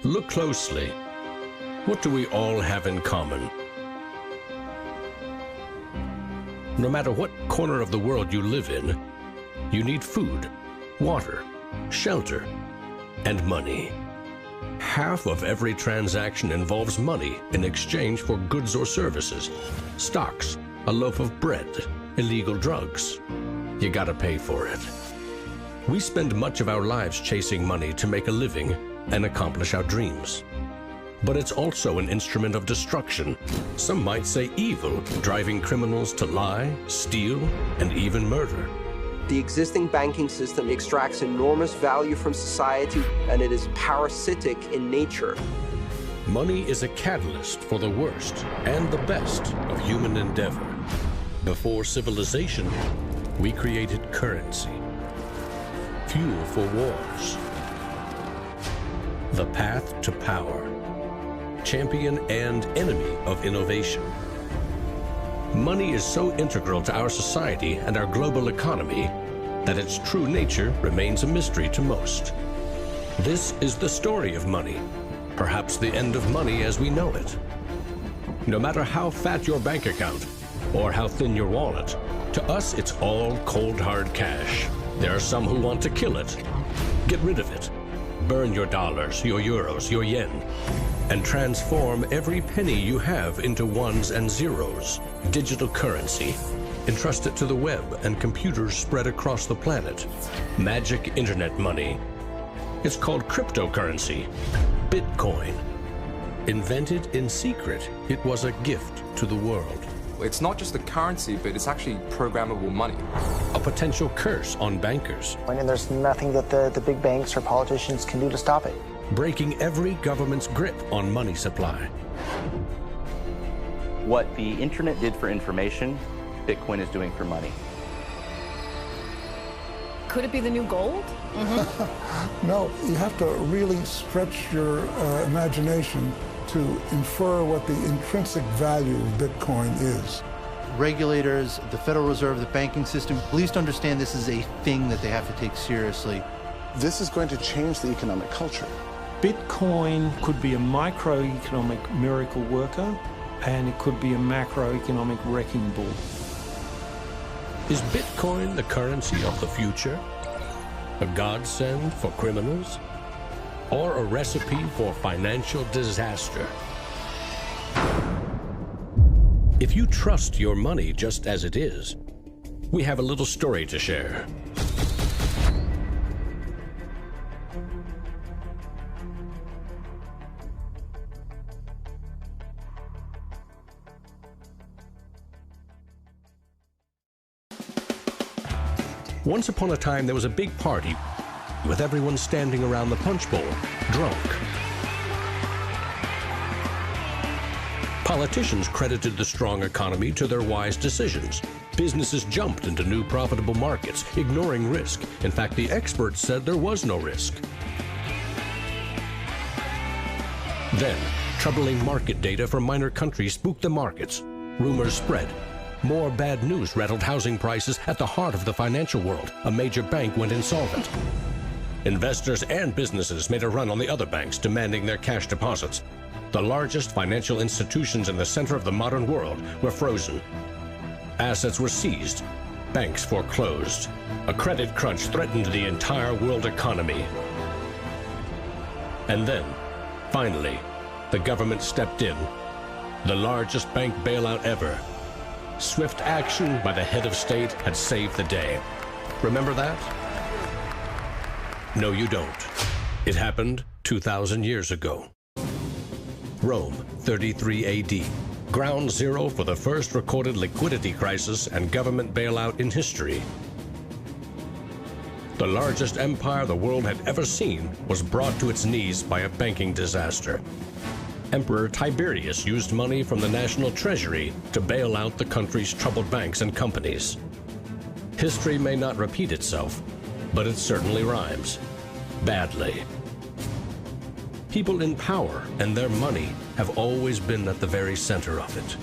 Look closely. What do we all have in common? No matter what corner of the world you live in, you need food, water, shelter, and money. Half of every transaction involves money in exchange for goods or services, stocks, a loaf of bread, illegal drugs. You gotta pay for it. We spend much of our lives chasing money to make a living and accomplish our dreams. But it's also an instrument of destruction. Some might say evil, driving criminals to lie, steal, and even murder. The existing banking system extracts enormous value from society, and it is parasitic in nature. Money is a catalyst for the worst and the best of human endeavor. Before civilization, we created currency, fuel for wars, the path to power, champion and enemy of innovation. Money is so integral to our society and our global economy that its true nature remains a mystery to most. This is the story of money, perhaps the end of money as we know it. No matter how fat your bank account or how thin your wallet, to us it's all cold hard cash. There are some who want to kill it. Get rid of it. Burn your dollars, your euros, your yen, and transform every penny you have into ones and zeros, digital currency. Entrust it to the web and computers spread across the planet. Magic internet money. It's called cryptocurrency, Bitcoin. Invented in secret, it was a gift to the world. It's not just a currency, but it's actually programmable money. A potential curse on bankers. And there's nothing that the big banks or politicians can do to stop it. Breaking every government's grip on money supply. What the internet did for information, Bitcoin is doing for money. Could it be the new gold? No, you have to really stretch your imagination to infer what the intrinsic value of Bitcoin is. Regulators, the Federal Reserve, the banking system, please understand this is a thing that they have to take seriously. This is going to change the economic culture. Bitcoin could be a microeconomic miracle worker, and it could be a macroeconomic wrecking ball. Is Bitcoin the currency of the future? A godsend for criminals? Or a recipe for financial disaster? If you trust your money just as it is, we have a little story to share. Once upon a time, there was a big party with everyone standing around the punch bowl, drunk. Politicians credited the strong economy to their wise decisions. Businesses jumped into new profitable markets, ignoring risk. In fact, the experts said there was no risk. Then, troubling market data from minor countries spooked the markets. Rumors spread. More bad news rattled housing prices at the heart of the financial world. A major bank went insolvent. Investors and businesses made a run on the other banks, demanding their cash deposits. The largest financial institutions in the center of the modern world were frozen. Assets were seized. Banks foreclosed. A credit crunch threatened the entire world economy. And then, finally, the government stepped in. The largest bank bailout ever. Swift action by the head of state had saved the day. Remember that? No, you don't. It happened 2,000 years ago. Rome, 33 AD. Ground zero for the first recorded liquidity crisis and government bailout in history. The largest empire the world had ever seen was brought to its knees by a banking disaster. Emperor Tiberius used money from the national treasury to bail out the country's troubled banks and companies. History may not repeat itself, but it certainly rhymes. Badly. People in power and their money have always been at the very center of it.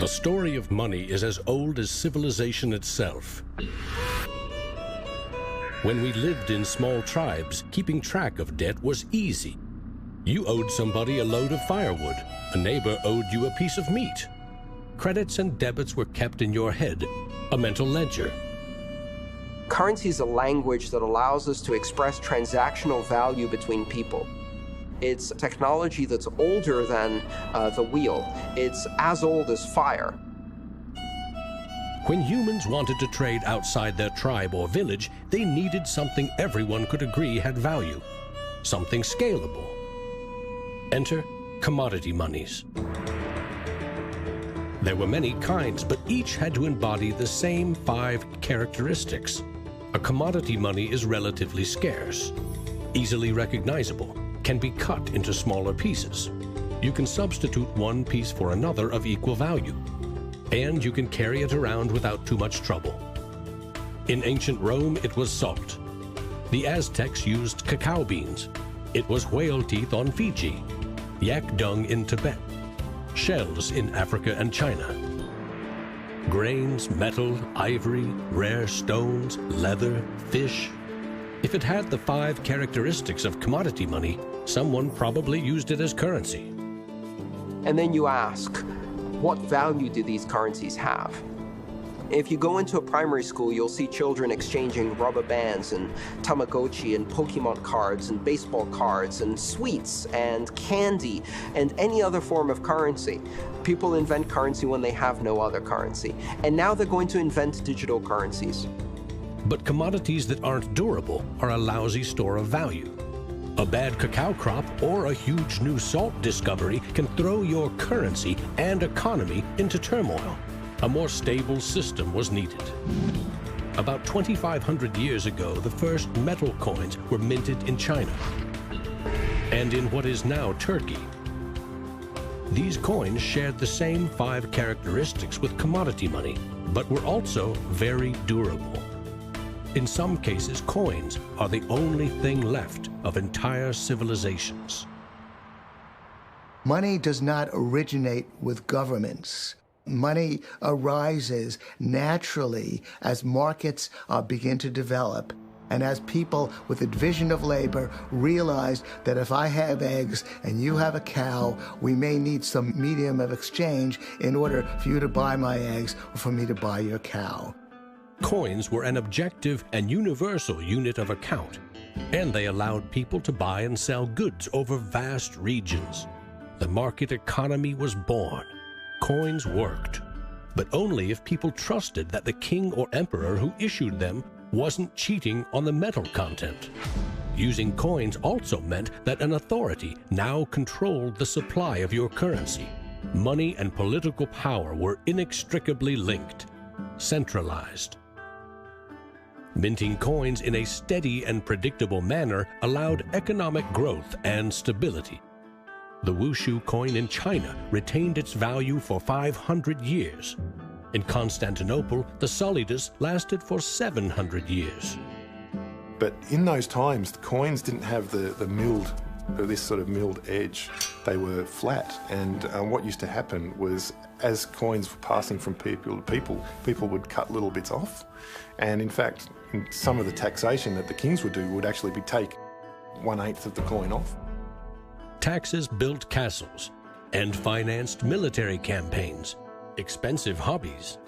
The story of money is as old as civilization itself. When we lived in small tribes, keeping track of debt was easy. You owed somebody a load of firewood. A neighbor owed you a piece of meat. Credits and debits were kept in your head, a mental ledger. Currency is a language that allows us to express transactional value between people. It's technology that's older than the wheel. It's as old as fire. When humans wanted to trade outside their tribe or village, they needed something everyone could agree had value, something scalable. Enter commodity monies. There were many kinds, but each had to embody the same 5 characteristics. A commodity money is relatively scarce, easily recognizable, can be cut into smaller pieces. You can substitute one piece for another of equal value, and you can carry it around without too much trouble. In ancient Rome, it was salt. The Aztecs used cacao beans. It was whale teeth on Fiji, yak dung in Tibet, shells in Africa and China. Grains, metal, ivory, rare stones, leather, fish. If it had the 5 characteristics of commodity money, someone probably used it as currency. And then you ask, what value do these currencies have? If you go into a primary school, you'll see children exchanging rubber bands and Tamagotchi and Pokemon cards and baseball cards and sweets and candy and any other form of currency. People invent currency when they have no other currency. And now they're going to invent digital currencies. But commodities that aren't durable are a lousy store of value. A bad cacao crop or a huge new salt discovery can throw your currency and economy into turmoil. A more stable system was needed. About 2,500 years ago, the first metal coins were minted in China and in what is now Turkey. These coins shared the same 5 characteristics with commodity money, but were also very durable. In some cases, coins are the only thing left of entire civilizations. Money does not originate with governments. Money arises naturally as markets begin to develop and as people with a division of labor realize that if I have eggs and you have a cow, we may need some medium of exchange in order for you to buy my eggs or for me to buy your cow. Coins were an objective and universal unit of account, and they allowed people to buy and sell goods over vast regions. The market economy was born. Coins worked, but only if people trusted that the king or emperor who issued them wasn't cheating on the metal content. Using coins also meant that an authority now controlled the supply of your currency. Money and political power were inextricably linked, centralized. Minting coins in a steady and predictable manner allowed economic growth and stability. The Wushu coin in China retained its value for 500 years. In Constantinople, the solidus lasted for 700 years. But in those times, the coins didn't have this sort of milled edge. They were flat, and what used to happen was, as coins were passing from people to people, people would cut little bits off. And in fact, some of the taxation that the kings would do would actually be take 1/8 of the coin off. Taxes built castles and financed military campaigns, expensive hobbies.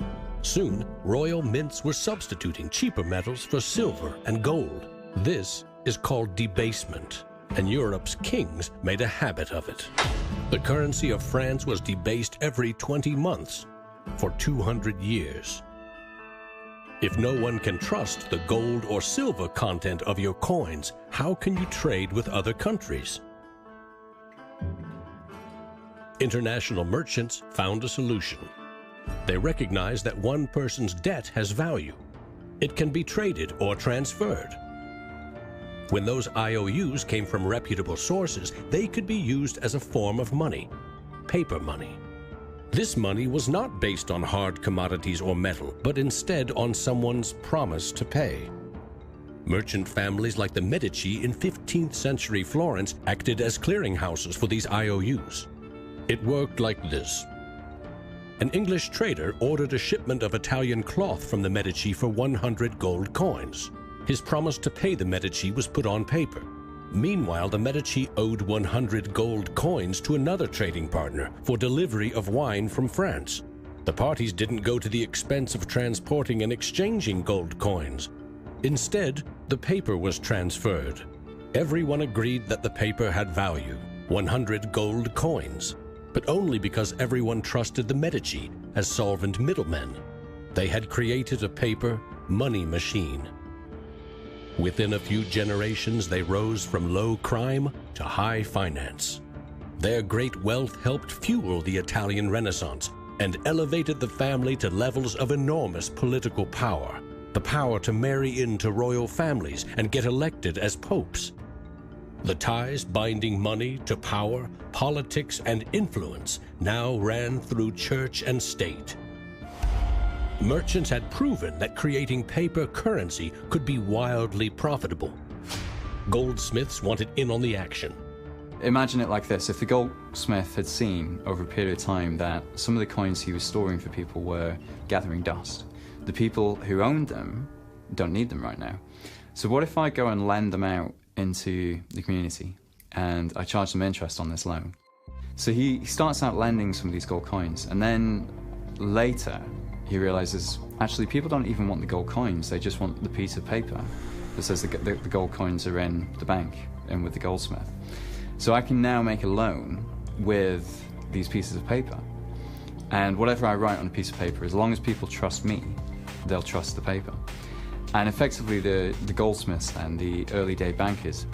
Soon, royal mints were substituting cheaper metals for silver and gold. This is called debasement, and Europe's kings made a habit of it. The currency of France was debased every 20 months for 200 years. If no one can trust the gold or silver content of your coins, how can you trade with other countries? International merchants found a solution. They recognized that one person's debt has value. It can be traded or transferred. When those IOUs came from reputable sources, they could be used as a form of money, paper money. This money was not based on hard commodities or metal, but instead on someone's promise to pay. Merchant families like the Medici in 15th century Florence acted as clearinghouses for these IOUs. It worked like this. an English trader ordered a shipment of Italian cloth from the Medici for 100 gold coins. His promise to pay the Medici was put on paper. Meanwhile, the Medici owed 100 gold coins to another trading partner for delivery of wine from France. The parties didn't go to the expense of transporting and exchanging gold coins. Instead, the paper was transferred. Everyone agreed that the paper had value, 100 gold coins, but only because everyone trusted the Medici as solvent middlemen. They had created a paper money machine. Within a few generations, they rose from low crime to high finance. Their great wealth helped fuel the Italian Renaissance and elevated the family to levels of enormous political power, the power to marry into royal families and get elected as popes. The ties binding money to power, politics, and influence now ran through church and state. Merchants had proven that creating paper currency could be wildly profitable. Goldsmiths wanted in on the action. Imagine it like this. If the goldsmith had seen over a period of time that some of the coins he was storing for people were gathering dust, the people who owned them don't need them right now. So what if I go and lend them out into the community and I charge them interest on this loan? So he starts out lending some of these gold coins, and then later he realizes actually people don't even want the gold coins, they just want the piece of paper that says the gold coins are in the bank and with the goldsmith. So I can now make a loan with these pieces of paper, and whatever I write on a piece of paper, as long as people trust me, they'll trust the paper. And effectively the goldsmiths and the early day bankers,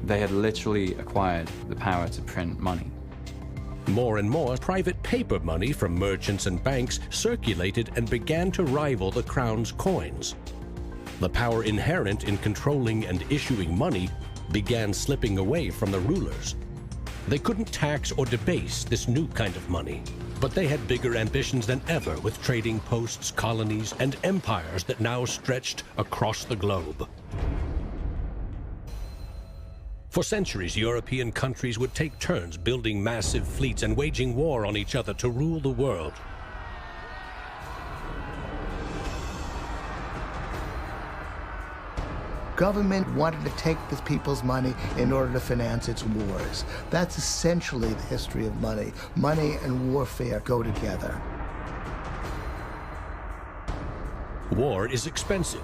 they had literally acquired the power to print money. More and more private paper money from merchants and banks circulated and began to rival the crown's coins. The power inherent in controlling and issuing money began slipping away from the rulers. They couldn't tax or debase this new kind of money, but they had bigger ambitions than ever with trading posts, colonies, and empires that now stretched across the globe. For centuries, European countries would take turns building massive fleets and waging war on each other to rule the world. Government wanted to take the people's money in order to finance its wars. That's essentially the history of money. Money and warfare go together. War is expensive.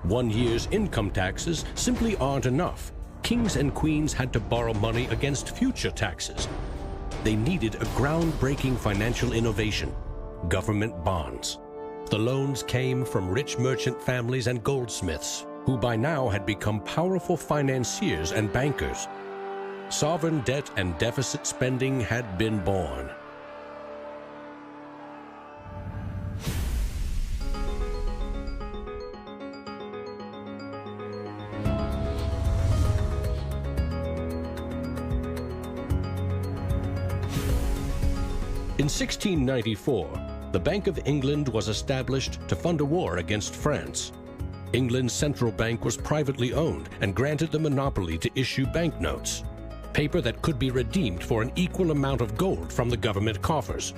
1 year's income taxes simply aren't enough. Kings and queens had to borrow money against future taxes. They needed a groundbreaking financial innovation: government bonds. The loans came from rich merchant families and goldsmiths, who by now had become powerful financiers and bankers. Sovereign debt and deficit spending had been born. In 1694, the Bank of England was established to fund a war against France. England's central bank was privately owned and granted the monopoly to issue banknotes, paper that could be redeemed for an equal amount of gold from the government coffers.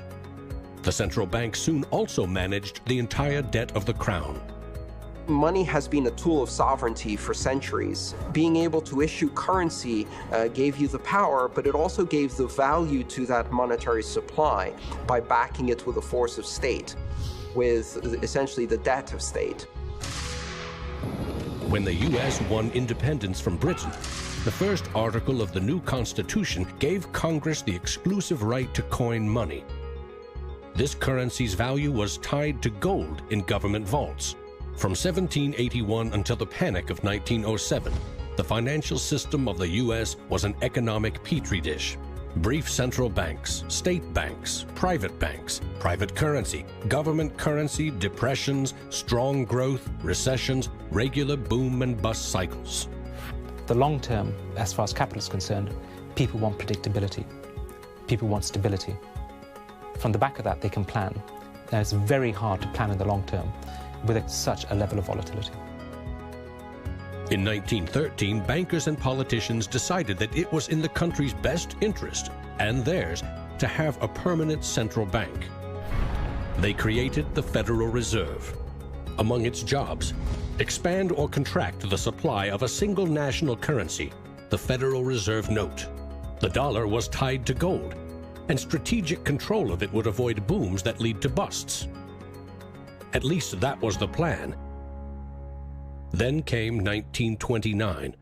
The central bank soon also managed the entire debt of the crown. Money has been a tool of sovereignty for centuries. Being able to issue currency gave you the power, but it also gave the value to that monetary supply by backing it with a force of state, with essentially the debt of state. When the U.S. won independence from Britain, the first article of the new Constitution gave Congress the exclusive right to coin money. This currency's value was tied to gold in government vaults. From 1781 until the Panic of 1907, the financial system of the U.S. was an economic petri dish. Brief central banks, state banks, private currency, government currency, depressions, strong growth, recessions, regular boom and bust cycles. The long term, as far as capital is concerned, people want predictability. People want stability. From the back of that, they can plan. Now, it's very hard to plan in the long term with such a level of volatility. In 1913, bankers and politicians decided that it was in the country's best interest, and theirs, to have a permanent central bank. They created the Federal Reserve. Among its jobs, expand or contract the supply of a single national currency, the Federal Reserve note. The dollar was tied to gold, and strategic control of it would avoid booms that lead to busts. At least that was the plan. Then came 1929.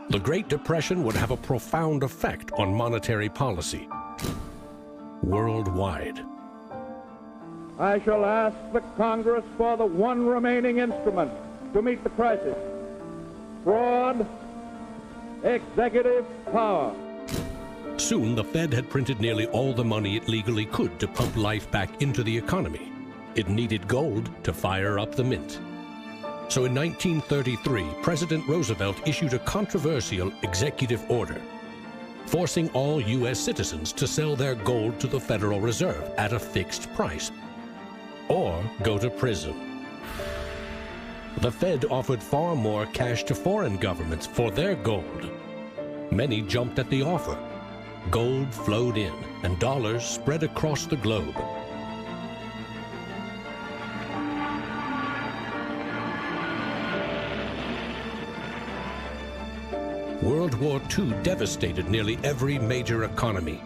The Great Depression would have a profound effect on monetary policy worldwide. I shall ask the Congress for the one remaining instrument to meet the crisis: broad executive power. Soon, the Fed had printed nearly all the money it legally could to pump life back into the economy. It needed gold to fire up the mint. So in 1933, President Roosevelt issued a controversial executive order, forcing all U.S. citizens to sell their gold to the Federal Reserve at a fixed price, or go to prison. The Fed offered far more cash to foreign governments for their gold. Many jumped at the offer. Gold flowed in, and dollars spread across the globe. World War II devastated nearly every major economy,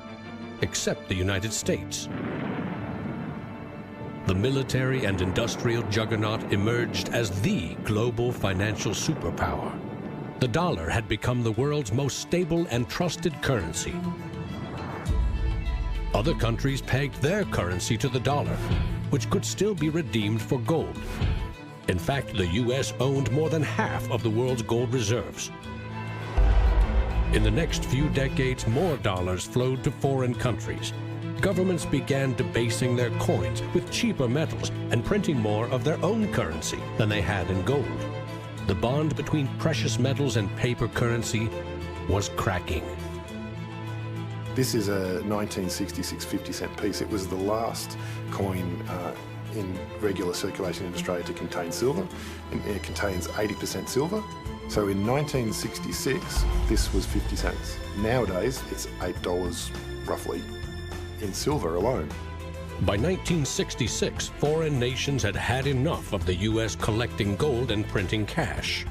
except the United States. The military and industrial juggernaut emerged as the global financial superpower. The dollar had become the world's most stable and trusted currency. Other countries pegged their currency to the dollar, which could still be redeemed for gold. In fact, the U.S. owned more than half of the world's gold reserves. In the next few decades, more dollars flowed to foreign countries. Governments began debasing their coins with cheaper metals and printing more of their own currency than they had in gold. The bond between precious metals and paper currency was cracking. This is a 1966 50-cent piece. It was the last coin in regular circulation in Australia to contain silver, and it contains 80% silver. So in 1966, this was 50 cents. Nowadays, it's $8 roughly in silver alone. By 1966, foreign nations had had enough of the U.S. collecting gold and printing cash.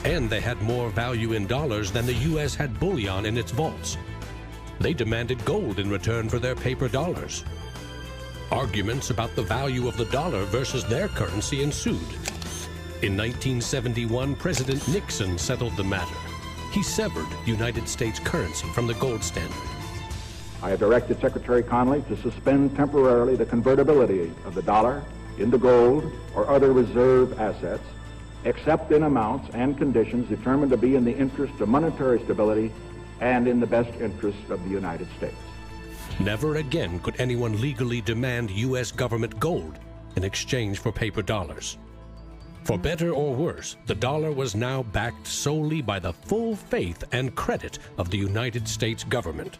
And they had more value in dollars than the U.S. had bullion in its vaults. They demanded gold in return for their paper dollars. Arguments about the value of the dollar versus their currency ensued. In 1971, President Nixon settled the matter. He severed United States currency from the gold standard. I have directed Secretary Connally to suspend temporarily the convertibility of the dollar into gold or other reserve assets, except in amounts and conditions determined to be in the interest of monetary stability and in the best interest of the United States. Never again could anyone legally demand U.S. government gold in exchange for paper dollars. For better or worse, the dollar was now backed solely by the full faith and credit of the United States government.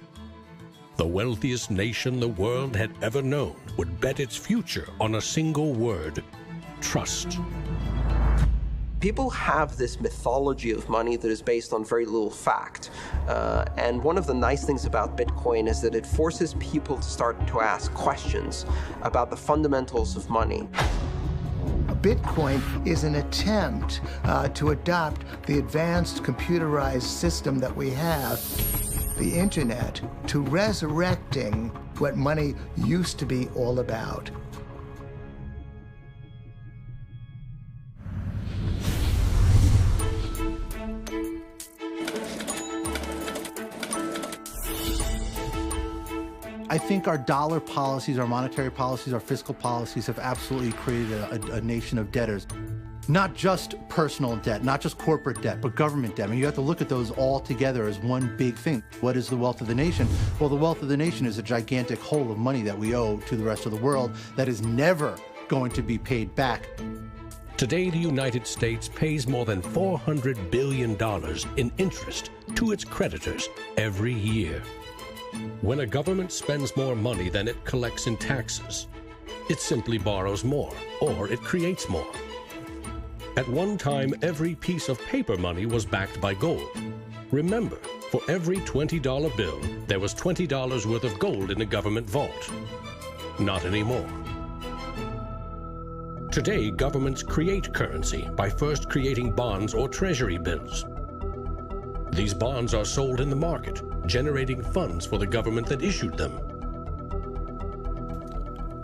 The wealthiest nation the world had ever known would bet its future on a single word: trust. People have this mythology of money that is based on very little fact. And one of the nice things about Bitcoin is that it forces people to start to ask questions about the fundamentals of money. Bitcoin is an attempt to adopt the advanced computerized system that we have, the internet, to resurrecting what money used to be all about. I think our dollar policies, our monetary policies, our fiscal policies have absolutely created a nation of debtors. Not just personal debt, not just corporate debt, but government debt. I mean, you have to look at those all together as one big thing. What is the wealth of the nation? Well, the wealth of the nation is a gigantic hole of money that we owe to the rest of the world that is never going to be paid back. Today, the United States pays more than $400 billion in interest to its creditors every year. When a government spends more money than it collects in taxes, it simply borrows more, or it creates more. At one time, every piece of paper money was backed by gold. Remember, for every $20 bill, there was $20 worth of gold in a government vault. Not anymore. Today, governments create currency by first creating bonds or treasury bills. These bonds are sold in the market, generating funds for the government that issued them.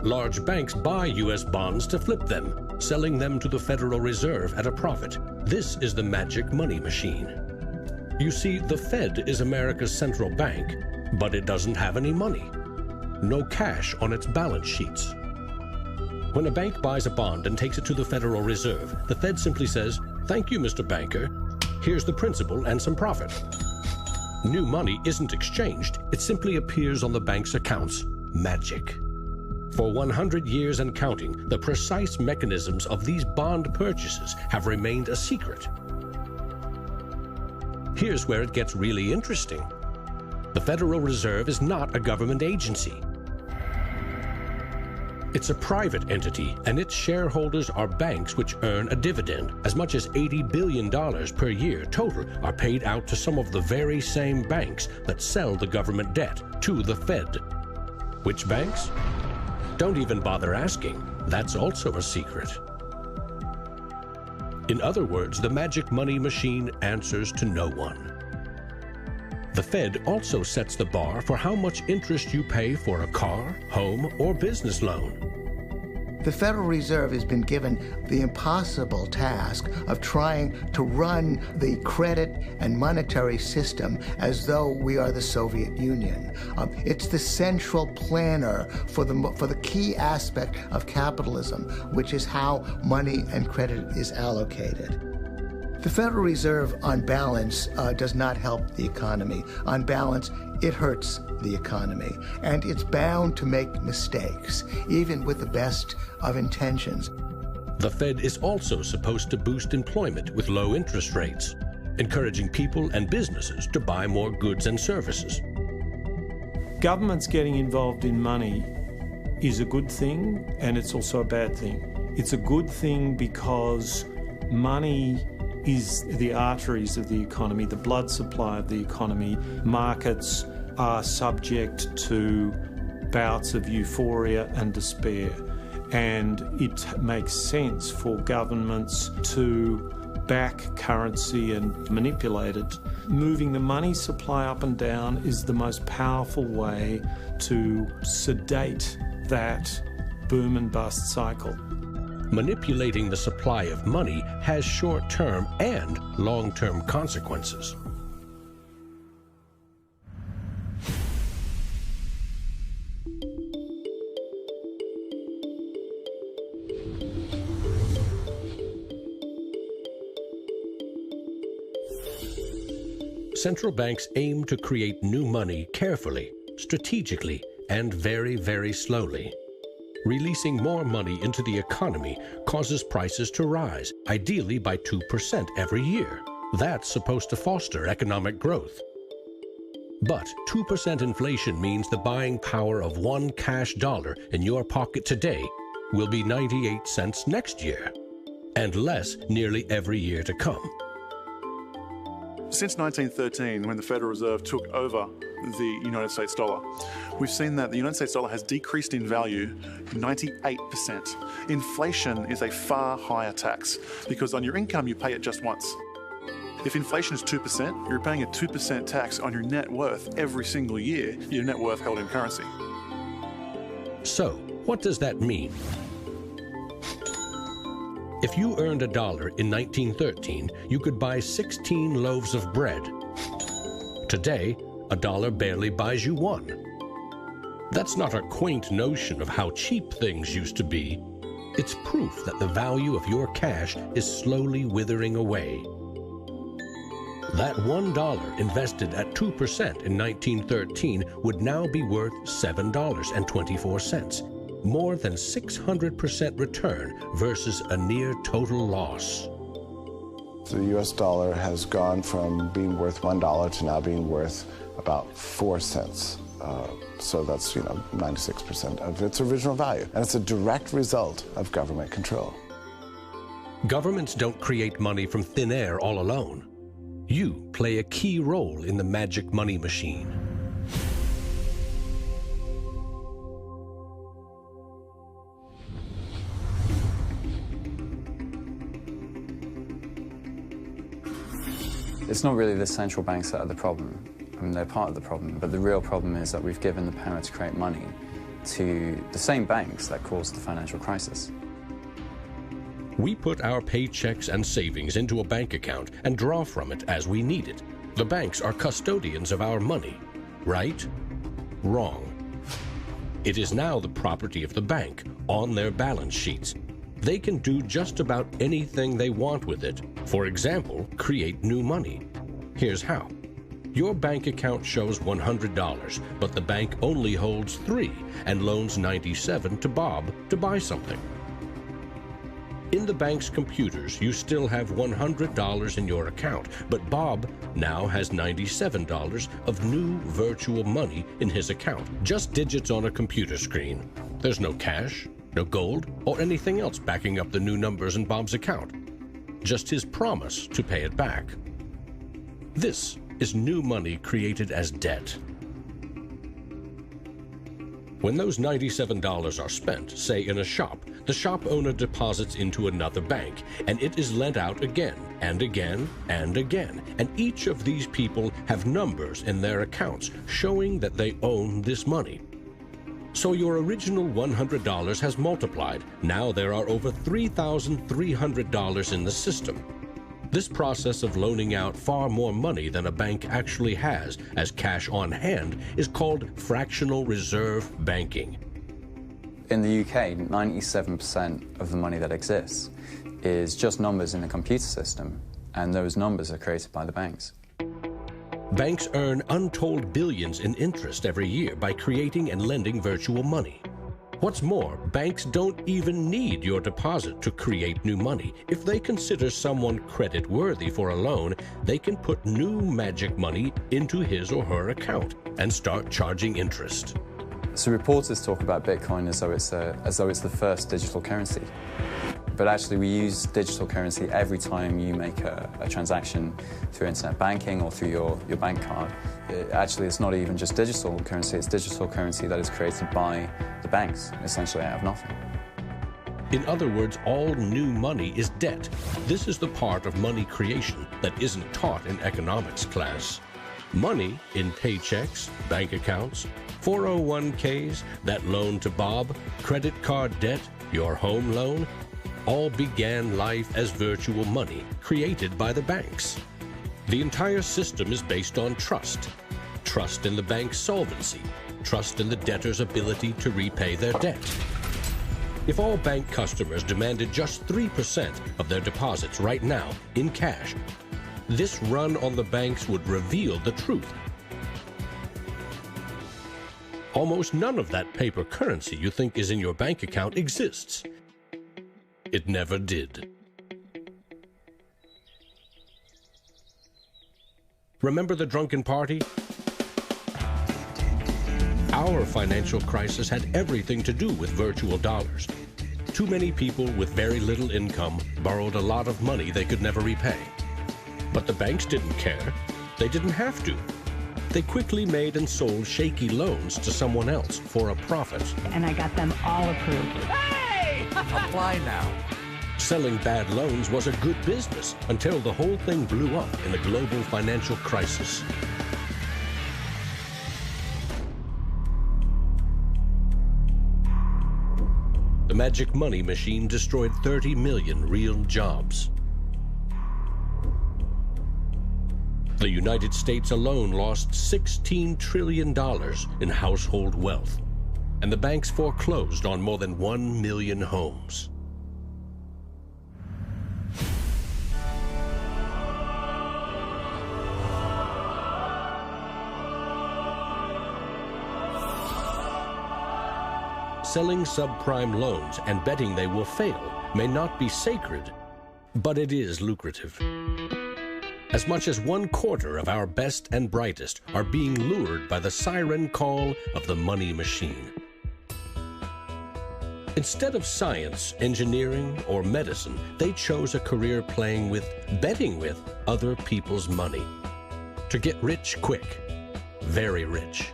Large banks buy U.S. bonds to flip them, selling them to the Federal Reserve at a profit. This is the magic money machine. You see, the Fed is America's central bank, but it doesn't have any money. No cash on its balance sheets. When a bank buys a bond and takes it to the Federal Reserve, the Fed simply says, "Thank you, Mr. Banker. Here's the principal and some profit." New money isn't exchanged. It simply appears on the bank's accounts. Magic. For 100 years and counting, the precise mechanisms of these bond purchases have remained a secret. Here's where it gets really interesting. The Federal Reserve is not a government agency. It's a private entity, and its shareholders are banks which earn a dividend. As much as $80 billion per year total are paid out to some of the very same banks that sell the government debt to the Fed. Which banks? Don't even bother asking. That's also a secret. In other words, the magic money machine answers to no one. The Fed also sets the bar for how much interest you pay for a car, home, or business loan. The Federal Reserve has been given the impossible task of trying to run the credit and monetary system as though we are the Soviet Union. It's the central planner for the key aspect of capitalism, which is how money and credit is allocated. The Federal Reserve, on balance, does not help the economy. On balance, it hurts the economy. And it's bound to make mistakes, even with the best of intentions. The Fed is also supposed to boost employment with low interest rates, encouraging people and businesses to buy more goods and services. Governments getting involved in money is a good thing, and it's also a bad thing. It's a good thing because money is the arteries of the economy, the blood supply of the economy. Markets are subject to bouts of euphoria and despair, and it makes sense for governments to back currency and manipulate it. Moving the money supply up and down is the most powerful way to sedate that boom and bust cycle. Manipulating the supply of money has short-term and long-term consequences. Central banks aim to create new money carefully, strategically, and very, very slowly. Releasing more money into the economy causes prices to rise, ideally by 2% every year. That's supposed to foster economic growth. But 2% inflation means the buying power of one cash dollar in your pocket today will be 98 cents next year, and less nearly every year to come. Since 1913, when the Federal Reserve took over the United States dollar, we've seen that the United States dollar has decreased in value 98%. Inflation is a far higher tax because on your income you pay it just once. If inflation is 2%, you're paying a 2% tax on your net worth every single year, your net worth held in currency. So, what does that mean? If you earned $1 in 1913, you could buy 16 loaves of bread. Today, $1 barely buys you one. That's not a quaint notion of how cheap things used to be. It's proof that the value of your cash is slowly withering away. That $1 invested at 2% in 1913 would now be worth $7.24. More than 600% return versus a near total loss. The U.S. dollar has gone from being worth $1 to now being worth about 4 cents. So that's, 96% of its original value. And it's a direct result of government control. Governments don't create money from thin air all alone. You play a key role in the magic money machine. It's not really the central banks that are the problem. I mean, they're part of the problem, but the real problem is that we've given the power to create money to the same banks that caused the financial crisis. We put our paychecks and savings into a bank account and draw from it as we need it. The banks are custodians of our money. Right? Wrong. It is now the property of the bank on their balance sheets. They can do just about anything they want with it. For example, create new money. Here's how. Your bank account shows $100, but the bank only holds $3 and loans $97 to Bob to buy something. In the bank's computers, you still have $100 in your account, but Bob now has $97 of new virtual money in his account, just digits on a computer screen. There's no cash, no gold, or anything else backing up the new numbers in Bob's account. Just his promise to pay it back. This is new money created as debt. When those $97 are spent, say in a shop, the shop owner deposits into another bank, and it is lent out again, and again, and again. And each of these people have numbers in their accounts showing that they own this money. So your original $100 has multiplied. Now there are over $3,300 in the system. This process of loaning out far more money than a bank actually has as cash on hand is called fractional reserve banking. In the UK, 97% of the money that exists is just numbers in the computer system, and those numbers are created by the banks. Banks earn untold billions in interest every year by creating and lending virtual money. What's more, banks don't even need your deposit to create new money. If they consider someone credit-worthy for a loan, they can put new magic money into his or her account and start charging interest. So reporters talk about Bitcoin as though it's the first digital currency. But actually, we use digital currency every time you make a transaction through internet banking or through your bank card. Actually, it's not even just digital currency, it's digital currency that is created by the banks, essentially out of nothing. In other words, all new money is debt. This is the part of money creation that isn't taught in economics class. Money in paychecks, bank accounts, 401ks, that loan to Bob, credit card debt, your home loan, all began life as virtual money created by the banks. The entire system is based on trust. Trust in the bank's solvency. Trust in the debtor's ability to repay their debt. If all bank customers demanded just 3% of their deposits right now in cash, this run on the banks would reveal the truth. Almost none of that paper currency you think is in your bank account exists. It never did. Remember the drunken party? Our financial crisis had everything to do with virtual dollars. Too many people with very little income borrowed a lot of money they could never repay. But the banks didn't care. They didn't have to. They quickly made and sold shaky loans to someone else for a profit. And I got them all approved. Apply now. Selling bad loans was a good business until the whole thing blew up in a global financial crisis. The magic money machine destroyed 30 million real jobs. The United States alone lost $16 trillion in household wealth, and the banks foreclosed on more than 1 million homes. Selling subprime loans and betting they will fail may not be sacred, but it is lucrative. As much as 1/4 of our best and brightest are being lured by the siren call of the money machine. Instead of science, engineering, or medicine, they chose a career betting with other people's money. To get rich quick, very rich.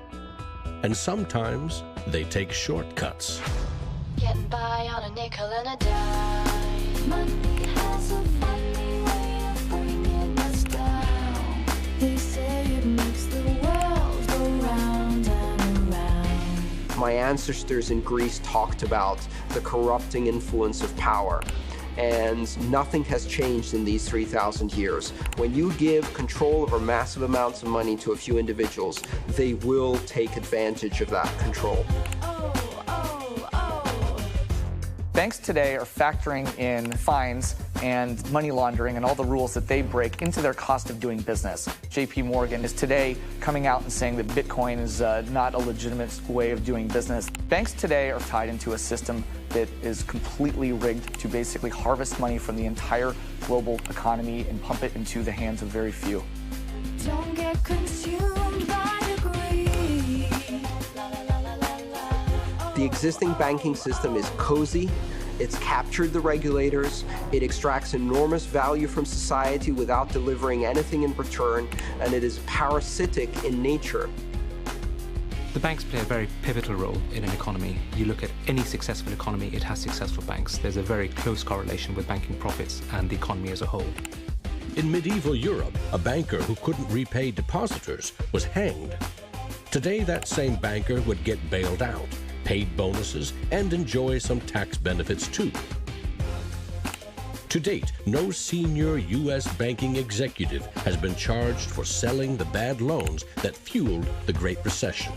And sometimes they take shortcuts. Getting by on a nickel and a dime. Money has a funny way of bringing us down. They say it makes the world go round and around. My ancestors in Greece talked about the corrupting influence of power. And nothing has changed in these 3,000 years. When you give control over massive amounts of money to a few individuals, they will take advantage of that control. Banks today are factoring in fines and money laundering and all the rules that they break into their cost of doing business. JP Morgan is today coming out and saying that Bitcoin is not a legitimate way of doing business. Banks today are tied into a system that is completely rigged to basically harvest money from the entire global economy and pump it into the hands of very few. Don't get consumed by greed. The existing banking system is cozy, it's captured the regulators, it extracts enormous value from society without delivering anything in return, and it is parasitic in nature. The banks play a very pivotal role in an economy. You look at any successful economy, it has successful banks. There's a very close correlation with banking profits and the economy as a whole. In medieval Europe, a banker who couldn't repay depositors was hanged. Today, that same banker would get bailed out, paid bonuses, and enjoy some tax benefits too. To date, no senior U.S. banking executive has been charged for selling the bad loans that fueled the Great Recession.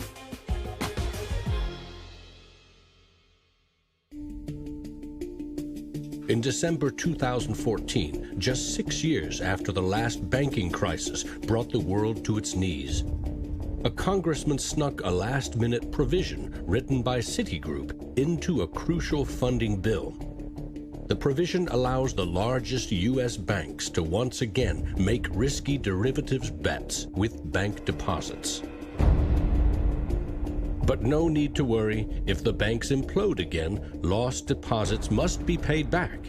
In December 2014, just 6 years after the last banking crisis brought the world to its knees, a congressman snuck a last-minute provision written by Citigroup into a crucial funding bill. The provision allows the largest U.S. banks to once again make risky derivatives bets with bank deposits. But no need to worry. If the banks implode again, lost deposits must be paid back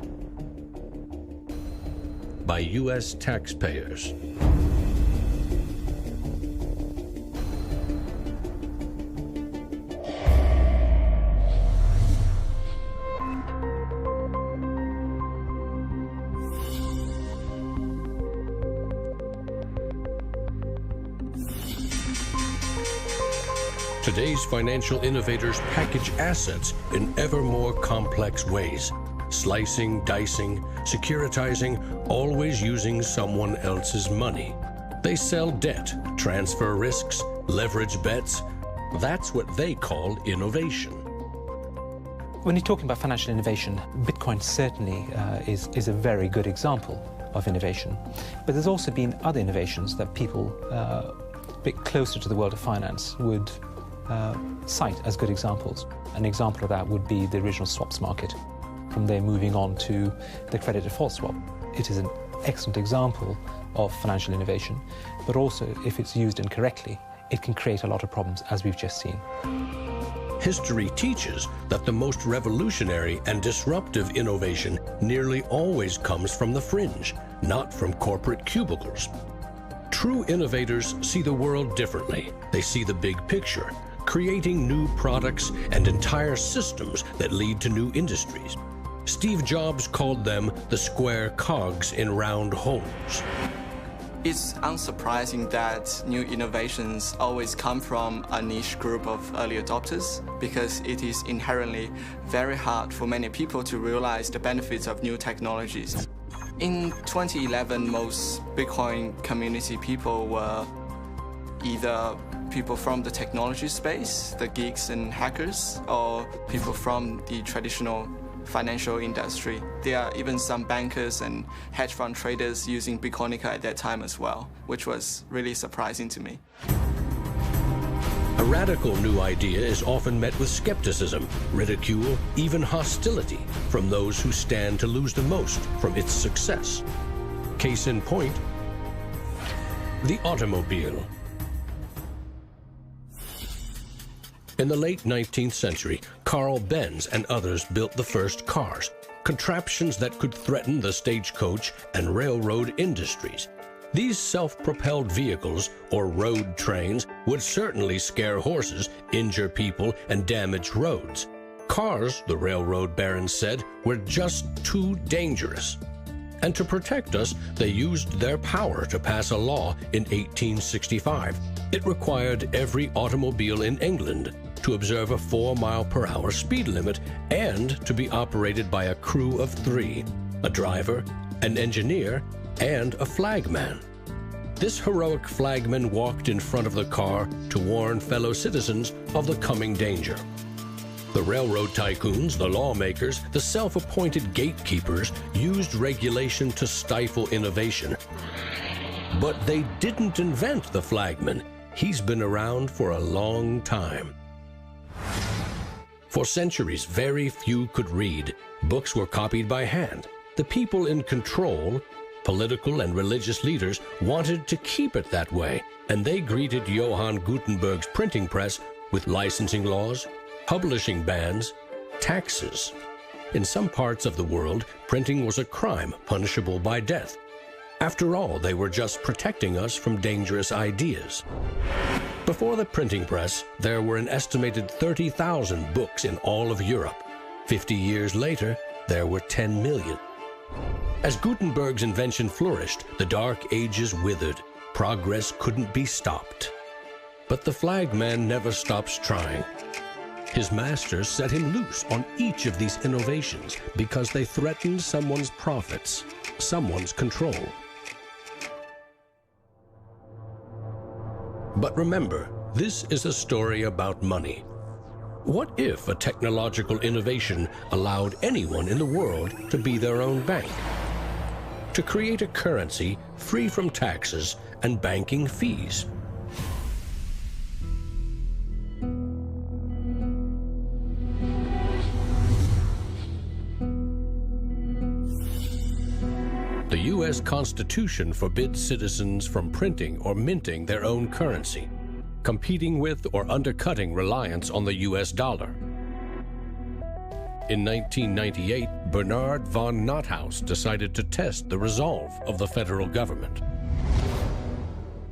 by U.S. taxpayers. Today's financial innovators package assets in ever more complex ways, slicing, dicing, securitizing, always using someone else's money. They sell debt, transfer risks, leverage bets. That's what they call innovation. When you're talking about financial innovation, Bitcoin certainly is a very good example of innovation. But there's also been other innovations that people a bit closer to the world of finance would cite as good examples. An example of that would be the original swaps market. From there moving on to the credit default swap. It is an excellent example of financial innovation, but also if it's used incorrectly, it can create a lot of problems, as we've just seen. History teaches that the most revolutionary and disruptive innovation nearly always comes from the fringe, not from corporate cubicles. True innovators see the world differently. They see the big picture, creating new products and entire systems that lead to new industries. Steve Jobs called them the square cogs in round holes. It's unsurprising that new innovations always come from a niche group of early adopters, because it is inherently very hard for many people to realize the benefits of new technologies. In 2011, most Bitcoin community people were either people from the technology space, the geeks and hackers, or people from the traditional financial industry. There are even some bankers and hedge fund traders using Bitcoinica at that time as well, which was really surprising to me. A radical new idea is often met with skepticism, ridicule, even hostility from those who stand to lose the most from its success. Case in point, the automobile. In the late 19th century, Carl Benz and others built the first cars, contraptions that could threaten the stagecoach and railroad industries. These self-propelled vehicles, or road trains, would certainly scare horses, injure people, and damage roads. Cars, the railroad barons said, were just too dangerous. And to protect us, they used their power to pass a law in 1865. It required every automobile in England to observe a 4-mile-per-hour speed limit and to be operated by a crew of 3, a driver, an engineer, and a flagman. This heroic flagman walked in front of the car to warn fellow citizens of the coming danger. The railroad tycoons, the lawmakers, the self-appointed gatekeepers used regulation to stifle innovation. But they didn't invent the flagman. He's been around for a long time. For centuries, very few could read. Books were copied by hand. The people in control, political and religious leaders, wanted to keep it that way, and they greeted Johann Gutenberg's printing press with licensing laws, publishing bans, taxes. In some parts of the world, printing was a crime punishable by death. After all, they were just protecting us from dangerous ideas. Before the printing press, there were an estimated 30,000 books in all of Europe. 50 years later, there were 10 million. As Gutenberg's invention flourished, the Dark Ages withered. Progress couldn't be stopped. But the flagman never stops trying. His masters set him loose on each of these innovations because they threatened someone's profits, someone's control. But remember, this is a story about money. What if a technological innovation allowed anyone in the world to be their own bank? To create a currency free from taxes and banking fees? The U.S. Constitution forbids citizens from printing or minting their own currency, competing with or undercutting reliance on the U.S. dollar. In 1998, Bernard von Nothaus decided to test the resolve of the federal government.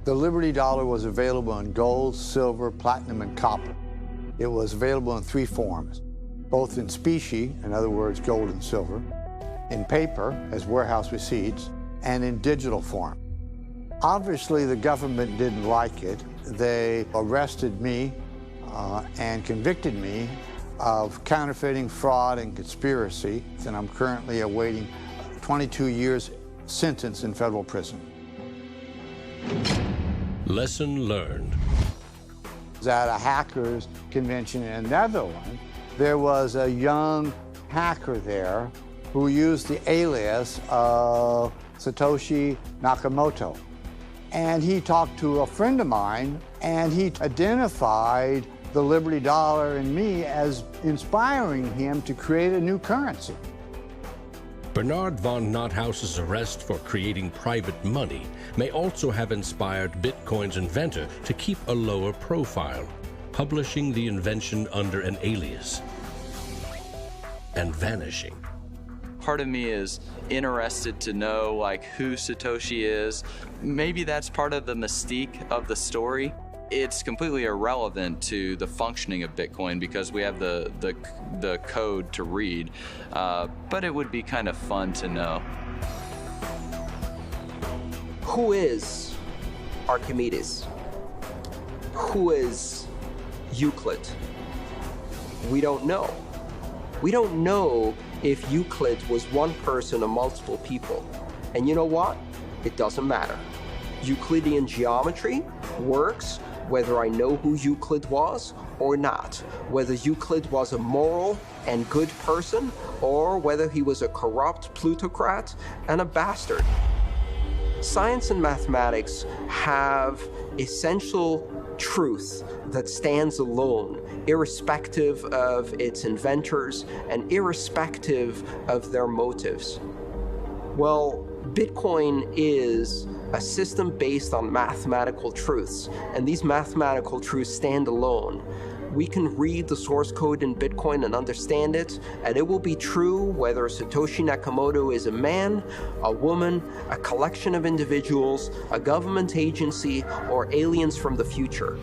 The Liberty Dollar was available in gold, silver, platinum, and copper. It was available in 3 forms, both in specie, in other words, gold and silver, in paper, as warehouse receipts, and in digital form. Obviously, the government didn't like it. They arrested me and convicted me of counterfeiting, fraud, and conspiracy, and I'm currently awaiting 22 years sentence in federal prison. Lesson learned. At a hackers convention in the Netherlands, there was a young hacker there who used the alias of Satoshi Nakamoto. And he talked to a friend of mine, and he identified the Liberty Dollar and me as inspiring him to create a new currency. Bernard von Nothaus's arrest for creating private money may also have inspired Bitcoin's inventor to keep a lower profile, publishing the invention under an alias and vanishing. Part of me is interested to know who Satoshi is. Maybe that's part of the mystique of the story. It's completely irrelevant to the functioning of Bitcoin because we have the code to read, but it would be kind of fun to know. Who is Archimedes? Who is Euclid? We don't know. We don't know if Euclid was one person or multiple people. And you know what? It doesn't matter. Euclidean geometry works whether I know who Euclid was or not, whether Euclid was a moral and good person or whether he was a corrupt plutocrat and a bastard. Science and mathematics have essential truth that stands alone, irrespective of its inventors and irrespective of their motives. Well, Bitcoin is a system based on mathematical truths, and these mathematical truths stand alone. We can read the source code in Bitcoin and understand it, and it will be true whether Satoshi Nakamoto is a man, a woman, a collection of individuals, a government agency, or aliens from the future.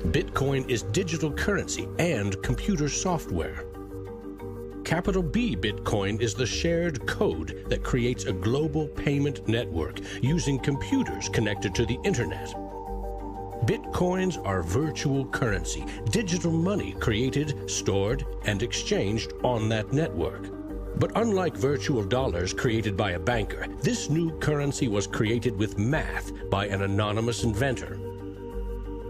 Bitcoin is digital currency and computer software. Capital B Bitcoin is the shared code that creates a global payment network using computers connected to the internet. Bitcoins are virtual currency, digital money created, stored, and exchanged on that network. But unlike virtual dollars created by a banker, this new currency was created with math by an anonymous inventor.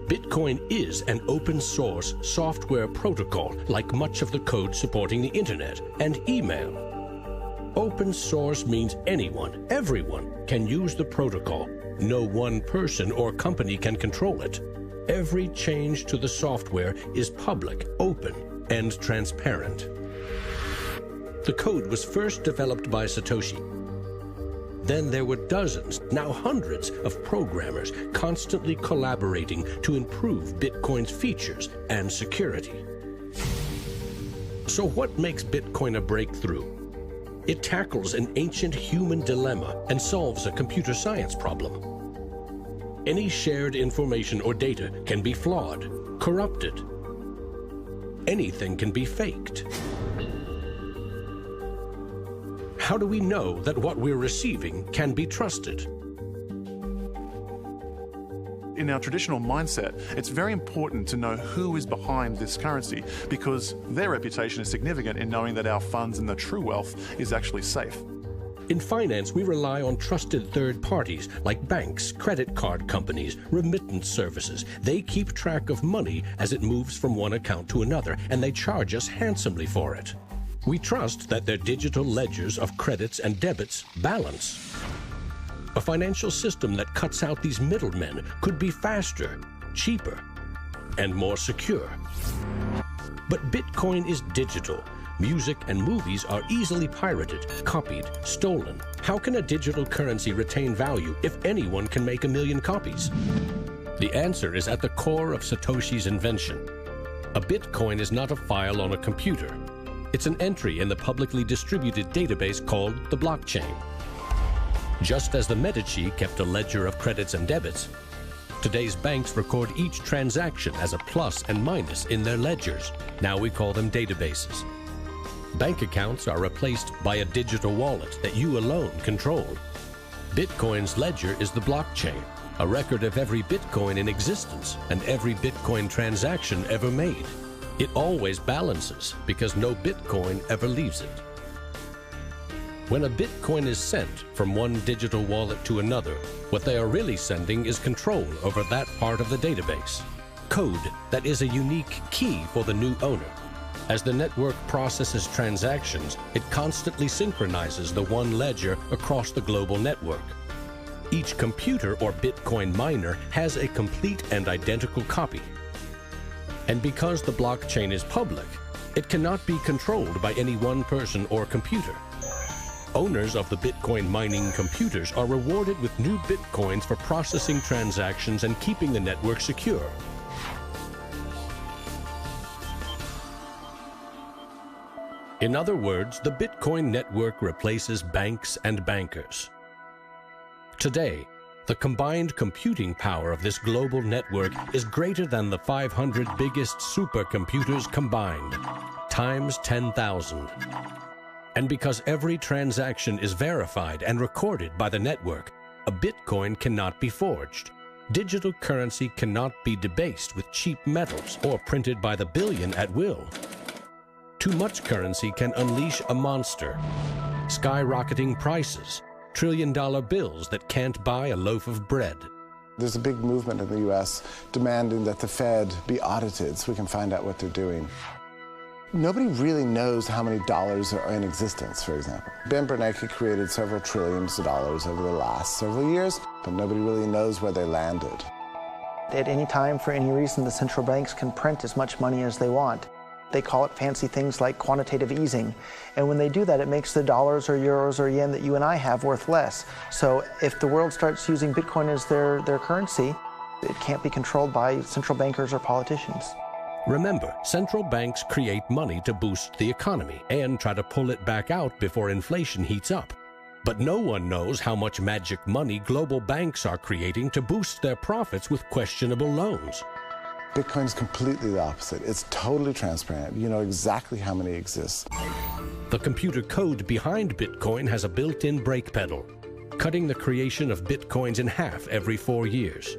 Bitcoin is an open-source software protocol like much of the code supporting the internet and email. Open source means anyone, everyone, can use the protocol. No one person or company can control it. Every change to the software is public, open, and transparent. The code was first developed by Satoshi. Then there were dozens, now hundreds, of programmers constantly collaborating to improve Bitcoin's features and security. So what makes Bitcoin a breakthrough? It tackles an ancient human dilemma and solves a computer science problem. Any shared information or data can be flawed, corrupted. Anything can be faked. How do we know that what we're receiving can be trusted? In our traditional mindset, it's very important to know who is behind this currency because their reputation is significant in knowing that our funds and the true wealth is actually safe. In finance, we rely on trusted third parties like banks, credit card companies, remittance services. They keep track of money as it moves from one account to another, and they charge us handsomely for it. We trust that their digital ledgers of credits and debits balance. A financial system that cuts out these middlemen could be faster, cheaper, and more secure. But Bitcoin is digital. Music and movies are easily pirated, copied, stolen. How can a digital currency retain value if anyone can make 1 million copies? The answer is at the core of Satoshi's invention. A Bitcoin is not a file on a computer. It's an entry in the publicly distributed database called the blockchain. Just as the Medici kept a ledger of credits and debits, today's banks record each transaction as a plus and minus in their ledgers. Now we call them databases. Bank accounts are replaced by a digital wallet that you alone control. Bitcoin's ledger is the blockchain, a record of every Bitcoin in existence and every Bitcoin transaction ever made. It always balances because no Bitcoin ever leaves it. When a Bitcoin is sent from one digital wallet to another, what they are really sending is control over that part of the database. Code that is a unique key for the new owner. As the network processes transactions, it constantly synchronizes the one ledger across the global network. Each computer or Bitcoin miner has a complete and identical copy. And because the blockchain is public, it cannot be controlled by any one person or computer. Owners of the Bitcoin mining computers are rewarded with new Bitcoins for processing transactions and keeping the network secure. In other words, the Bitcoin network replaces banks and bankers. Today, the combined computing power of this global network is greater than the 500 biggest supercomputers combined, times 10,000. And because every transaction is verified and recorded by the network, a Bitcoin cannot be forged. Digital currency cannot be debased with cheap metals or printed by the billion at will. Too much currency can unleash a monster, skyrocketing prices, trillion-dollar bills that can't buy a loaf of bread. There's a big movement in the U.S. demanding that the Fed be audited so we can find out what they're doing. Nobody really knows how many dollars are in existence, for example. Ben Bernanke created several trillions of dollars over the last several years, but nobody really knows where they landed. At any time, for any reason, the central banks can print as much money as they want. They call it fancy things like quantitative easing. And when they do that, it makes the dollars or euros or yen that you and I have worth less. So if the world starts using Bitcoin as their currency, It can't be controlled by central bankers or politicians. Remember, central banks create money to boost the economy and try to pull it back out before inflation heats up. But no one knows how much magic money global banks are creating to boost their profits with questionable loans. Bitcoin's completely the opposite. It's totally transparent. You know exactly how many exist. The computer code behind Bitcoin has a built-in brake pedal, cutting the creation of Bitcoins in half every 4 years.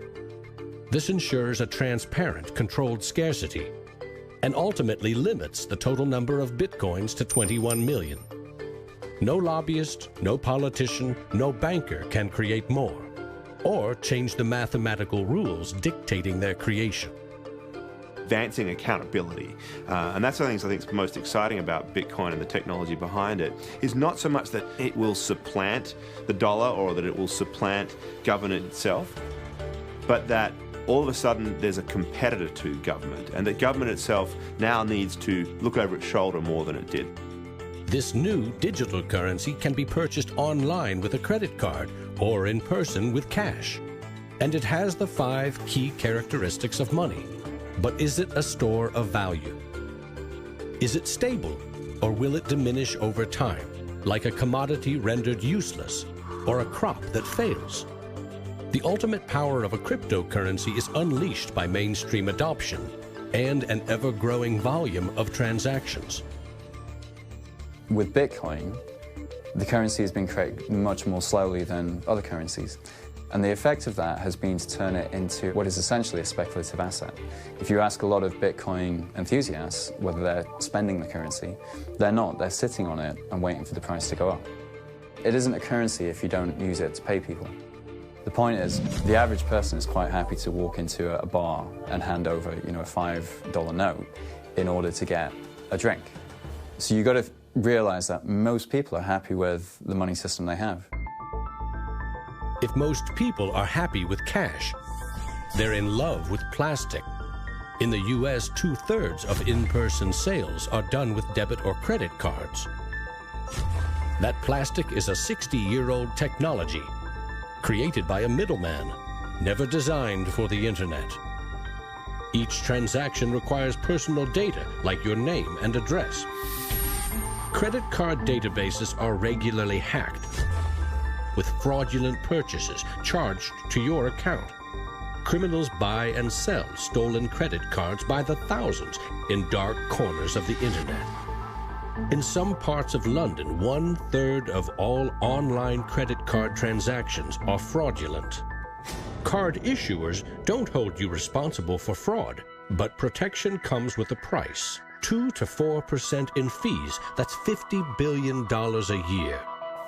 This ensures a transparent, controlled scarcity and ultimately limits the total number of Bitcoins to 21 million. No lobbyist, no politician, no banker can create more or change the mathematical rules dictating their creation. Advancing accountability. And that's one of the things I think is most exciting about Bitcoin and the technology behind it, is not so much that it will supplant the dollar or that it will supplant government itself, but that all of a sudden there's a competitor to government, and that government itself now needs to look over its shoulder more than it did. This new digital currency can be purchased online with a credit card or in person with cash. And it has the 5 key characteristics of money. But is it a store of value? Is it stable, or will it diminish over time, like a commodity rendered useless, or a crop that fails? The ultimate power of a cryptocurrency is unleashed by mainstream adoption and an ever-growing volume of transactions. With Bitcoin, the currency has been created much more slowly than other currencies. And the effect of that has been to turn it into what is essentially a speculative asset. If you ask a lot of Bitcoin enthusiasts whether they're spending the currency, they're not. They're sitting on it and waiting for the price to go up. It isn't a currency if you don't use it to pay people. The point is, the average person is quite happy to walk into a bar and hand over, a $5 note in order to get a drink. So you've got to realize that most people are happy with the money system they have. If most people are happy with cash, they're in love with plastic. In the US, 2/3 of in-person sales are done with debit or credit cards. That plastic is a 60-year-old technology, created by a middleman, never designed for the internet. Each transaction requires personal data, like your name and address. Credit card databases are regularly hacked, with fraudulent purchases charged to your account. Criminals buy and sell stolen credit cards by the thousands in dark corners of the internet. In some parts of London, 1/3 of all online credit card transactions are fraudulent. Card issuers don't hold you responsible for fraud, but protection comes with a price. 2 to 4% in fees. That's $50 billion a year.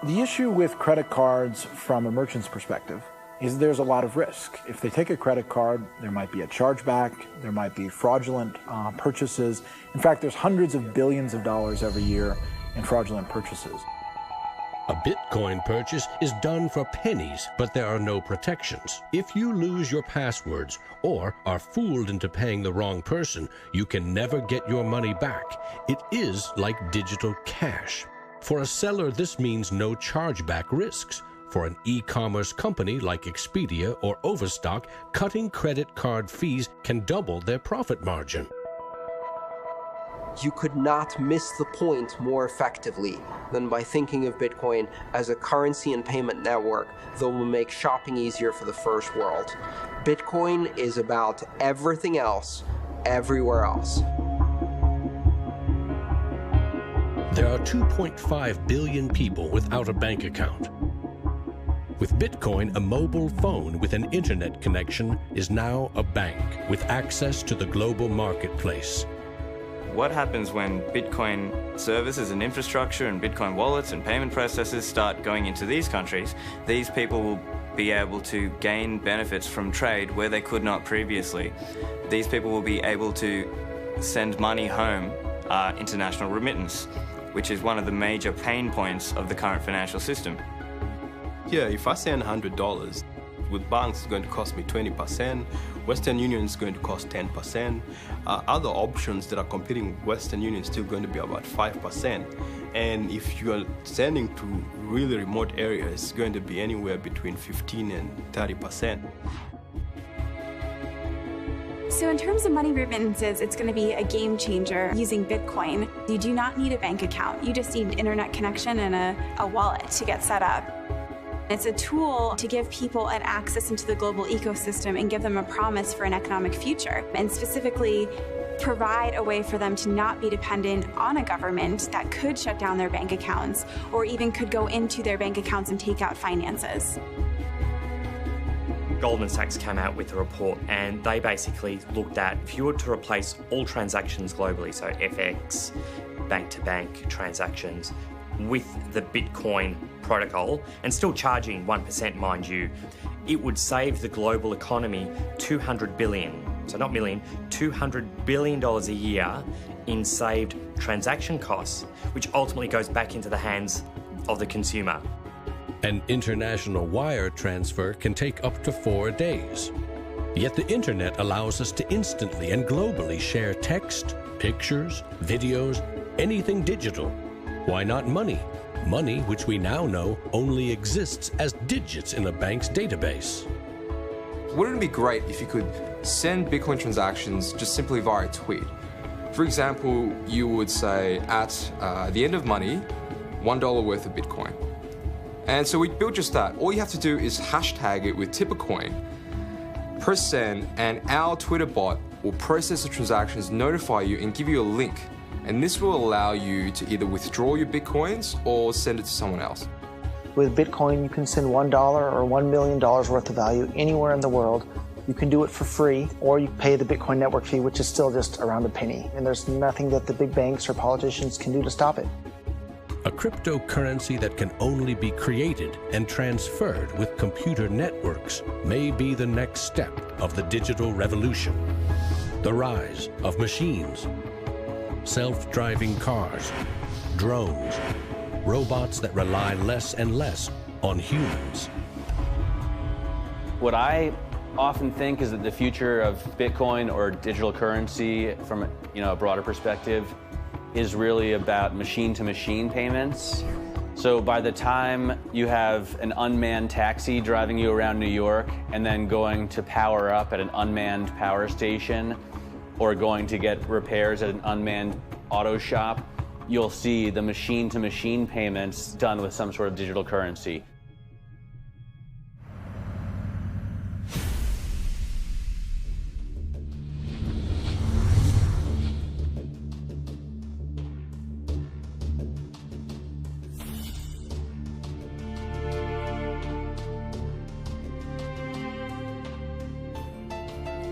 The issue with credit cards from a merchant's perspective is there's a lot of risk. If they take a credit card, there might be a chargeback, there might be fraudulent purchases. In fact, there's hundreds of billions of dollars every year in fraudulent purchases. A Bitcoin purchase is done for pennies, but there are no protections. If you lose your passwords or are fooled into paying the wrong person, you can never get your money back. It is like digital cash. For a seller, this means no chargeback risks. For an e-commerce company like Expedia or Overstock, cutting credit card fees can double their profit margin. You could not miss the point more effectively than by thinking of Bitcoin as a currency and payment network that will make shopping easier for the first world. Bitcoin is about everything else, everywhere else. There are 2.5 billion people without a bank account. With Bitcoin, a mobile phone with an internet connection is now a bank with access to the global marketplace. What happens when Bitcoin services and infrastructure and Bitcoin wallets and payment processors start going into these countries? These people will be able to gain benefits from trade where they could not previously. These people will be able to send money home, international remittance, which is one of the major pain points of the current financial system. Yeah, if I send $100, with banks it's going to cost me 20%, Western Union is going to cost 10%, other options that are competing with Western Union is still going to be about 5%, and if you are sending to really remote areas, it's going to be anywhere between 15 and 30%. So in terms of money remittances, it's going to be a game changer using Bitcoin. You do not need a bank account. You just need internet connection and a wallet to get set up. It's a tool to give people an access into the global ecosystem and give them a promise for an economic future, and specifically provide a way for them to not be dependent on a government that could shut down their bank accounts or even could go into their bank accounts and take out finances. Goldman Sachs came out with a report and they basically looked at if you were to replace all transactions globally, so FX, bank-to-bank transactions, with the Bitcoin protocol, and still charging 1%, mind you, it would save the global economy $200 billion, so not million, $200 billion a year in saved transaction costs, which ultimately goes back into the hands of the consumer. An international wire transfer can take up to 4 days. Yet the internet allows us to instantly and globally share text, pictures, videos, anything digital. Why not money? Money which we now know only exists as digits in a bank's database. Wouldn't it be great if you could send Bitcoin transactions just simply via a tweet? For example, you would say at the end of money, $1 worth of Bitcoin. And so we built just that. All you have to do is hashtag it with Tippercoin, press send, and our Twitter bot will process the transactions, notify you, and give you a link. And this will allow you to either withdraw your Bitcoins or send it to someone else. With Bitcoin, you can send $1 or $1 million worth of value anywhere in the world. You can do it for free, or you pay the Bitcoin network fee, which is still just around a penny. And there's nothing that the big banks or politicians can do to stop it. A cryptocurrency that can only be created and transferred with computer networks may be the next step of the digital revolution. The rise of machines, self-driving cars, drones, robots that rely less and less on humans. What I often think is that the future of Bitcoin or digital currency from a broader perspective is really about machine-to-machine payments. So by the time you have an unmanned taxi driving you around New York and then going to power up at an unmanned power station or going to get repairs at an unmanned auto shop, you'll see the machine-to-machine payments done with some sort of digital currency.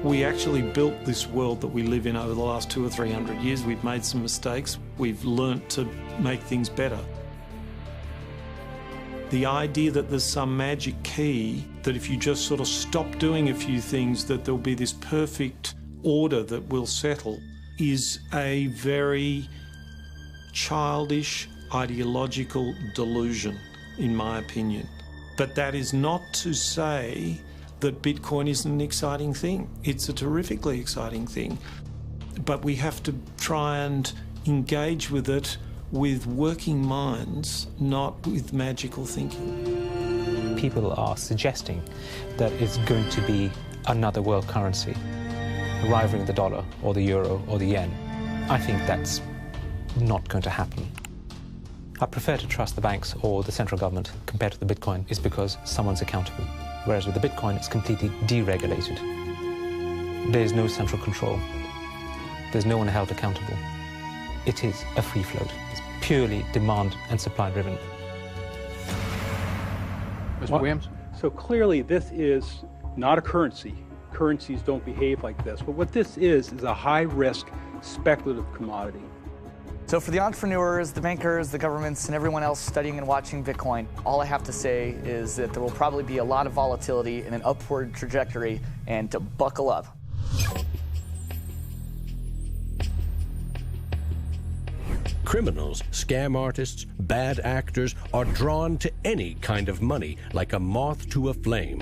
We actually built this world that we live in over the last 200 or 300 years. We've made some mistakes. We've learnt to make things better. The idea that there's some magic key, that if you just sort of stop doing a few things, that there'll be this perfect order that will settle, is a very childish, ideological delusion, in my opinion. But that is not to say that Bitcoin isn't an exciting thing. It's a terrifically exciting thing. But we have to try and engage with it with working minds, not with magical thinking. People are suggesting that it's going to be another world currency, rivaling the dollar or the euro or the yen. I think that's not going to happen. I prefer to trust the banks or the central government compared to the Bitcoin is because someone's accountable. Whereas with the Bitcoin, it's completely deregulated. There is no central control. There's no one held accountable. It is a free float. It's purely demand and supply driven. Mr. Williams? So clearly this is not a currency. Currencies don't behave like this. But what this is a high-risk speculative commodity. So for the entrepreneurs, the bankers, the governments, and everyone else studying and watching Bitcoin, all I have to say is that there will probably be a lot of volatility and an upward trajectory, and to buckle up. Criminals, scam artists, bad actors are drawn to any kind of money like a moth to a flame.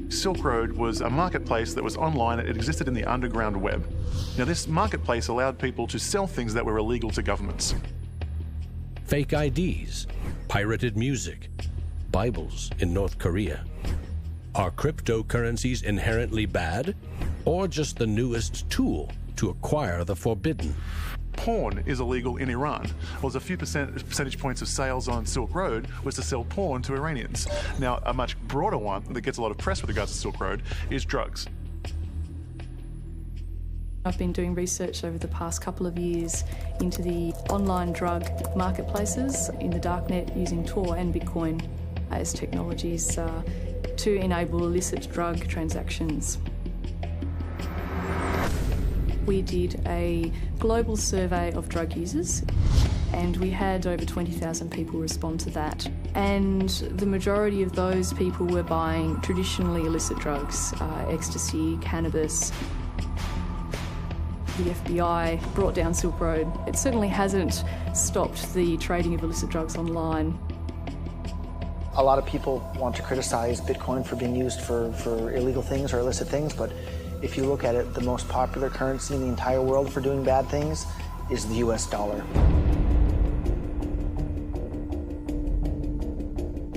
Silk Road was a marketplace that was online. It existed in the underground web. Now, this marketplace allowed people to sell things that were illegal to governments. Fake IDs, pirated music, Bibles in North Korea. Are cryptocurrencies inherently bad, or just the newest tool to acquire the forbidden? Porn is illegal in Iran. Well, there's a few percentage points of sales on Silk Road was to sell porn to Iranians. Now, a much broader one that gets a lot of press with regards to Silk Road is drugs. I've been doing research over the past couple of years into the online drug marketplaces in the darknet using Tor and Bitcoin as technologies to enable illicit drug transactions. We did a global survey of drug users, and we had over 20,000 people respond to that. And the majority of those people were buying traditionally illicit drugs, ecstasy, cannabis. The FBI brought down Silk Road. It certainly hasn't stopped the trading of illicit drugs online. A lot of people want to criticize Bitcoin for being used for illegal things or illicit things, but if you look at it, the most popular currency in the entire world for doing bad things is the US dollar.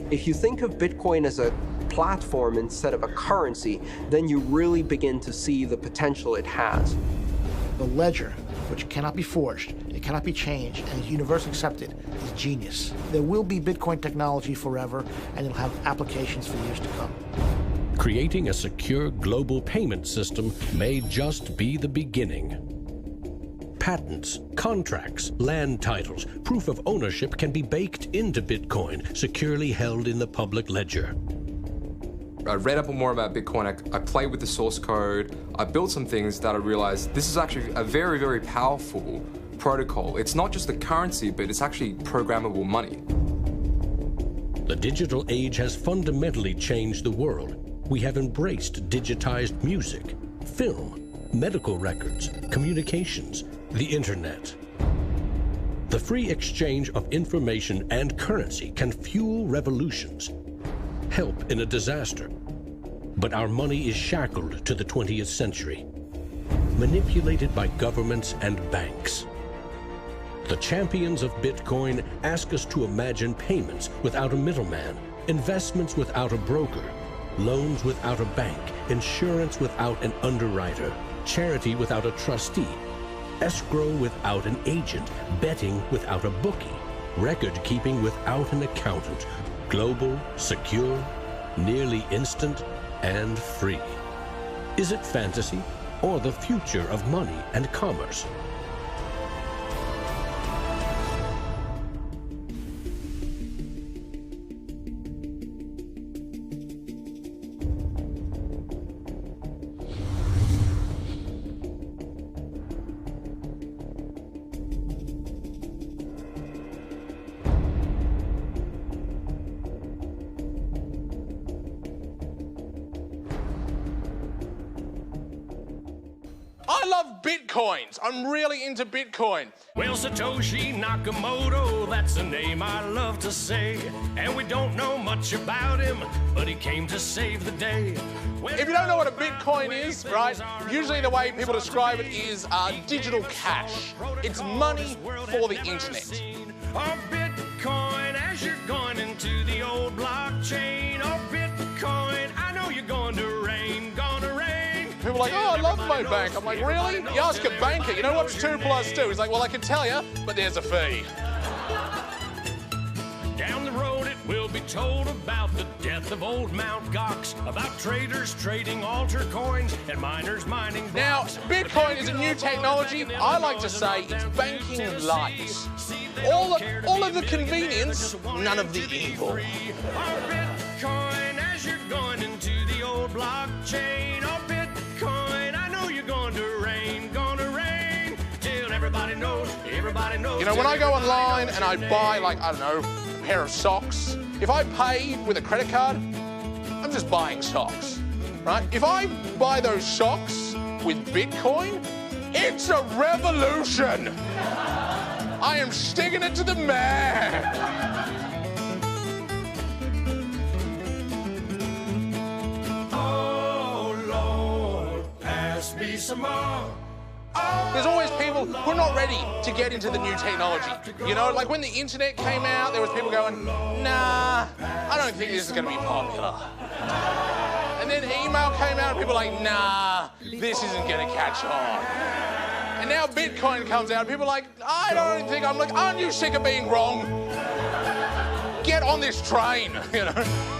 If you think of Bitcoin as a platform instead of a currency, then you really begin to see the potential it has. The ledger, which cannot be forged, it cannot be changed, and is universally accepted, is genius. There will be Bitcoin technology forever, and it'll have applications for years to come. Creating a secure global payment system may just be the beginning. Patents, contracts, land titles, proof of ownership can be baked into Bitcoin, securely held in the public ledger. I read up more about Bitcoin, I played with the source code, I built some things that I realized this is actually a very, very powerful protocol. It's not just a currency, but it's actually programmable money. The digital age has fundamentally changed the world. We have embraced digitized music, film, medical records, communications, the internet. The free exchange of information and currency can fuel revolutions, help in a disaster. But our money is shackled to the 20th century, manipulated by governments and banks. The champions of Bitcoin ask us to imagine payments without a middleman, investments without a broker, loans without a bank, insurance without an underwriter, charity without a trustee, escrow without an agent, betting without a bookie, record keeping without an accountant, global, secure, nearly instant, and free. Is it fantasy or the future of money and commerce? I love Bitcoins. I'm really into Bitcoin. Well, Satoshi Nakamoto, that's a name I love to say. And we don't know much about him, but he came to save the day. If you don't know what a Bitcoin is, right, usually the way people describe it is digital cash. It's money for the internet. Oh, Bitcoin, as you're going into the old blockchain. Oh, Bitcoin, I know you're going to rain, gonna rain. People are like, oh, I love my bank. I'm like, really? You ask a banker, you know what's 2 + 2? He's like, well, I can tell you, but there's a fee. Down the road it will be told about the death of old Mt. Gox, about traders trading altar coins and miners mining blocks. Now, Bitcoin is a new technology. I like to say it's banking light. All of the convenience, none of the evil. Bitcoin, as you're going into the old blockchain. Oh, Bitcoin, I know you're going to rain, till everybody knows, You know, when I go online and I buy, like, I don't know, a pair of socks, if I pay with a credit card, I'm just buying socks, right? If I buy those socks with Bitcoin, it's a revolution. I am sticking it to the man. Me some more. There's always people who are not ready to get into the new technology. You know, like when the internet came out, there was people going, nah, I don't think this is going to be popular. And then email came out and people were like, nah, this isn't going to catch on. And now Bitcoin comes out and people are like, I don't think, I'm like, aren't you sick of being wrong? Get on this train, you know?